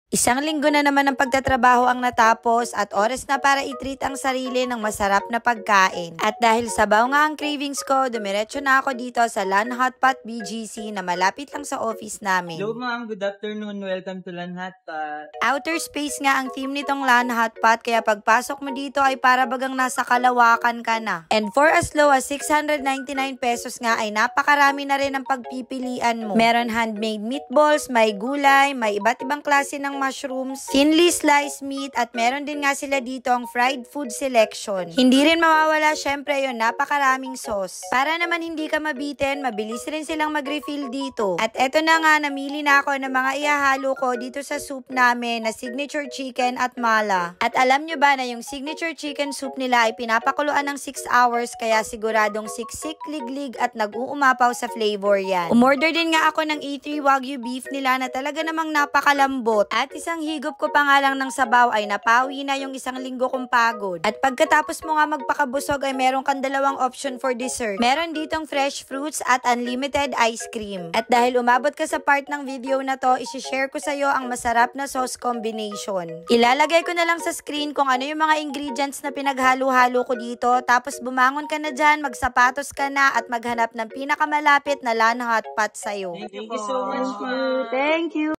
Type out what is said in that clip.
Isang linggo na naman ng pagtatrabaho ang natapos at oras na para i-treat ang sarili ng masarap na pagkain. At dahil sabaw nga ang cravings ko, dumiretso na ako dito sa Lan Hotpot BGC na malapit lang sa office namin. Hello ma'am, good afternoon. Welcome to Lan Hotpot. Outer space nga ang theme nitong Lan Hotpot, kaya pagpasok mo dito ay para bagang nasa kalawakan ka na. And for as low as 699 pesos nga ay napakarami na rin ang pagpipilian mo. Meron handmade meatballs, may gulay, may iba't ibang klase ng mushrooms, thinly sliced meat, at meron din nga sila dito ang fried food selection. Hindi rin mawawala syempre yun, napakaraming sauce. Para naman hindi ka mabitin, mabilis rin silang mag-refill dito. At eto na nga, namili na ako ng mga ihahalo ko dito sa soup namin na signature chicken at mala. At alam nyo ba na yung signature chicken soup nila ay pinapakuluan ng 6 hours, kaya siguradong siksik, liglig at nag-uumapaw sa flavor yan. Umorder din nga ako ng A3 Wagyu beef nila na talaga namang napakalambot. At isang higop ko pa nga lang ng sabaw ay napawi na yung isang linggo kong pagod. At pagkatapos mo nga magpakabusog ay meron kang dalawang option for dessert. Meron ditong fresh fruits at unlimited ice cream. At dahil umabot ka sa part ng video na to, isi-share ko sa'yo ang masarap na sauce combination. Ilalagay ko na lang sa screen kung ano yung mga ingredients na pinaghalo-halo ko dito. Tapos bumangon ka na dyan, magsapatos ka na at maghanap ng pinakamalapit na Lan Hotpot sa'yo. Thank you so much, ma'am. Thank you.